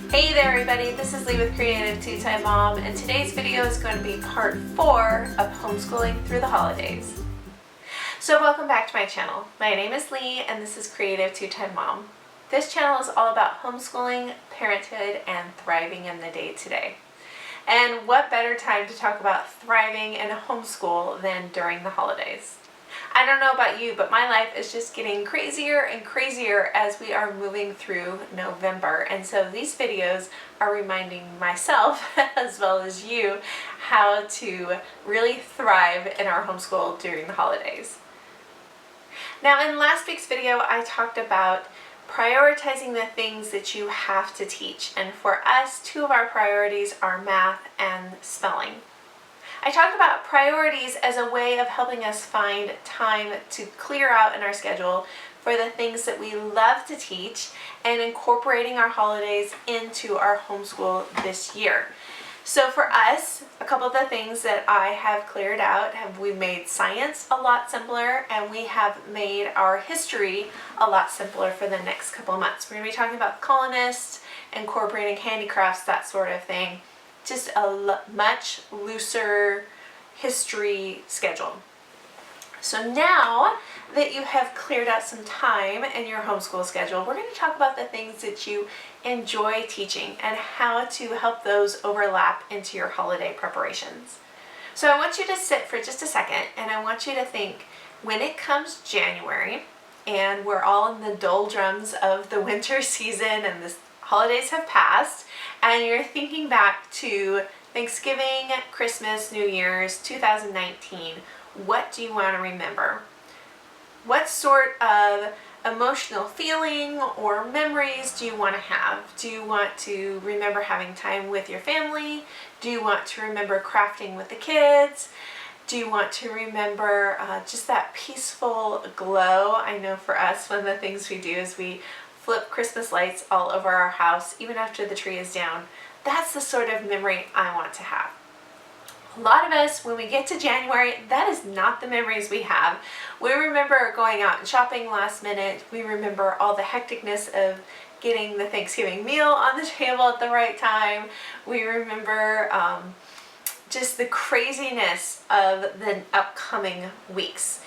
Hey there everybody, this is Lee with Creative2xmom, and today's video is going to be part 4 of homeschooling through the holidays. So welcome back to my channel. My name is Lee and this is Creative2xmom. This channel is all about homeschooling, parenthood, and thriving in the day-to-day. And what better time to talk about thriving in a homeschool than during the holidays? I don't know about you, but my life is just getting crazier and crazier as we are moving through November. And so these videos are reminding myself, as well as you, how to really thrive in our homeschool during the holidays. Now, in last week's video, I talked about prioritizing the things that you have to teach. And for us, 2 of our priorities are math and spelling. I talked about priorities as a way of helping us find time to clear out in our schedule for the things that we love to teach and incorporating our holidays into our homeschool this year. So for us, a couple of the things that I have cleared out we've made science a lot simpler, and we have made our history a lot simpler for the next couple of months. We're going to be talking about colonists, incorporating handicrafts, that sort of thing. Just a much looser history schedule. So now that you have cleared out some time in your homeschool schedule, we're going to talk about the things that you enjoy teaching and how to help those overlap into your holiday preparations. So I want you to sit for just a second and I want you to think, when it comes January and we're all in the doldrums of the winter season and the holidays have passed, and you're thinking back to Thanksgiving, Christmas, New Year's, 2019, what do you want to remember? What sort of emotional feeling or memories do you want to have? Do you want to remember having time with your family? Do you want to remember crafting with the kids? Do you want to remember just that peaceful glow? I know for us, one of the things we do is we flip Christmas lights all over our house, even after the tree is down. That's the sort of memory I want to have. A lot of us, when we get to January, that is not the memories we have. We remember going out and shopping last minute. We remember all the hecticness of getting the Thanksgiving meal on the table at the right time. We remember just the craziness of the upcoming weeks.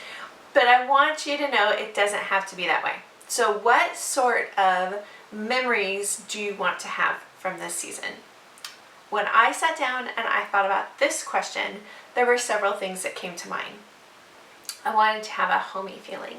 But I want you to know it doesn't have to be that way. So what sort of memories do you want to have from this season? When I sat down and I thought about this question, there were several things that came to mind. I wanted to have a homey feeling.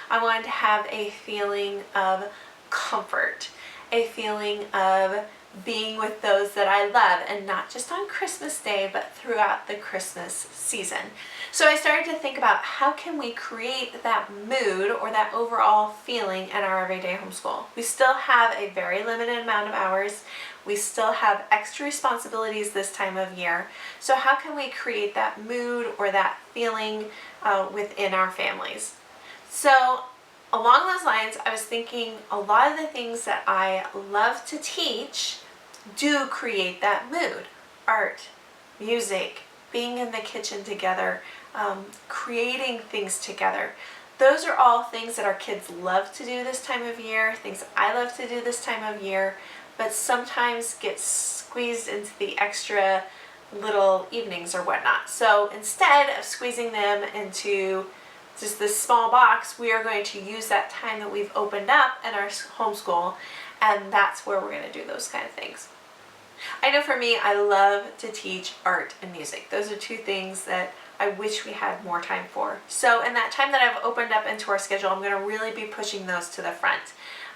I wanted to have a feeling of comfort, a feeling of being with those that I love, and not just on Christmas Day, but throughout the Christmas season. So I started to think about how can we create that mood or that overall feeling in our everyday homeschool. We still have a very limited amount of hours. We still have extra responsibilities this time of year. So how can we create that mood or that feeling within our families? So along those lines, I was thinking a lot of the things that I love to teach do create that mood. Art, music, being in the kitchen together, creating things together. Those are all things that our kids love to do this time of year, things I love to do this time of year, but sometimes get squeezed into the extra little evenings or whatnot. So instead of squeezing them into just this small box, we are going to use that time that we've opened up in our homeschool, and that's where we're going to do those kind of things. I know for me, I love to teach art and music. Those are 2 things that I wish we had more time for. So in that time that I've opened up into our schedule, I'm going to really be pushing those to the front.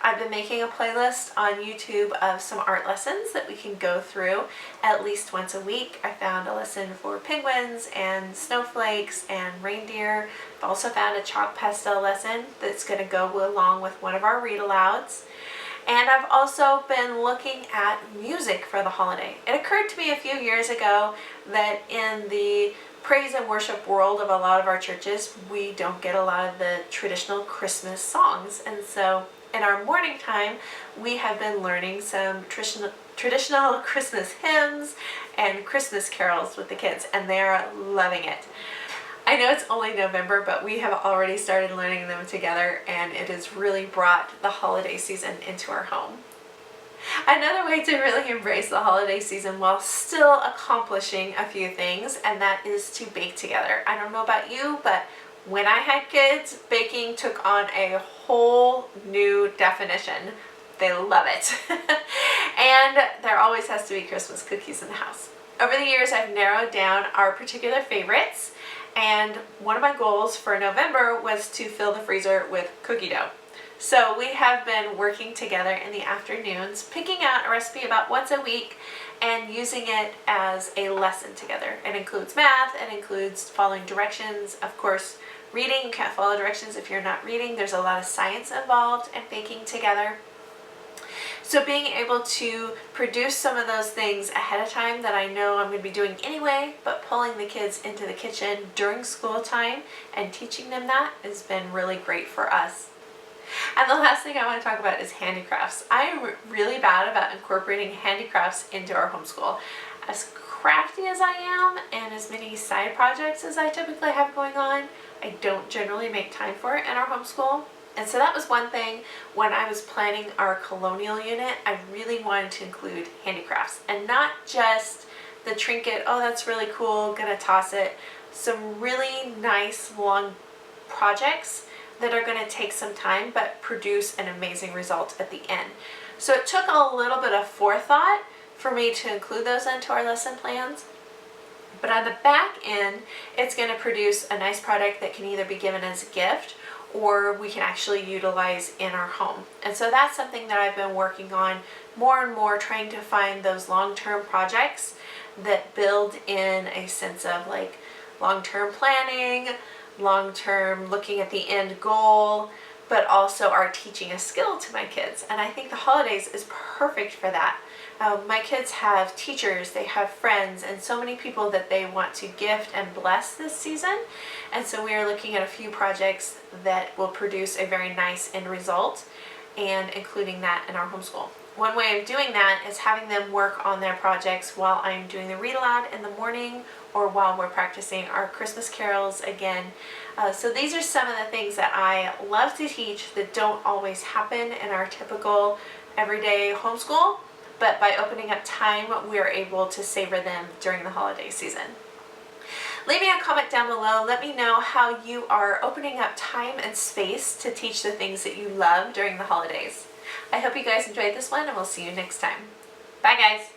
I've been making a playlist on YouTube of some art lessons that we can go through at least once a week. I found a lesson for penguins and snowflakes and reindeer. I've also found a chalk pastel lesson that's going to go along with one of our read-alouds. And I've also been looking at music for the holiday. It occurred to me a few years ago that in the praise and worship world of a lot of our churches, we don't get a lot of the traditional Christmas songs. And so in our morning time, we have been learning some traditional Christmas hymns and Christmas carols with the kids, and they're loving it. I know it's only November, but we have already started learning them together, and it has really brought the holiday season into our home. Another way to really embrace the holiday season while still accomplishing a few things, and that is to bake together. I don't know about you, but when I had kids, baking took on a whole new definition. They love it. And there always has to be Christmas cookies in the house. Over the years, I've narrowed down our particular favorites, and one of my goals for November was to fill the freezer with cookie dough. So we have been working together in the afternoons, picking out a recipe about once a week and using it as a lesson together. It includes math, it includes following directions. Of course, reading, you can't follow directions if you're not reading. There's a lot of science involved in baking together. So being able to produce some of those things ahead of time that I know I'm going to be doing anyway, but pulling the kids into the kitchen during school time and teaching them that has been really great for us. And the last thing I want to talk about is handicrafts. I am really bad about incorporating handicrafts into our homeschool. As crafty as I am and as many side projects as I typically have going on, I don't generally make time for it in our homeschool. And so that was one thing when I was planning our colonial unit. I really wanted to include handicrafts and not just the trinket, oh that's really cool, gonna toss it. Some really nice long projects that are going to take some time but produce an amazing result at the end. So it took a little bit of forethought for me to include those into our lesson plans. But on the back end, it's going to produce a nice product that can either be given as a gift or we can actually utilize in our home. And so that's something that I've been working on more and more, trying to find those long-term projects that build in a sense of like long-term planning, long-term looking at the end goal, but also are teaching a skill to my kids. And I think the holidays is perfect for that. My kids have teachers, they have friends, and so many people that they want to gift and bless this season. And so we are looking at a few projects that will produce a very nice end result and including that in our homeschool. One way of doing that is having them work on their projects while I'm doing the read aloud in the morning or while we're practicing our Christmas carols again. So these are some of the things that I love to teach that don't always happen in our typical everyday homeschool, but by opening up time, we are able to savor them during the holiday season. Leave me a comment down below. Let me know how you are opening up time and space to teach the things that you love during the holidays. I hope you guys enjoyed this one, and we'll see you next time. Bye guys!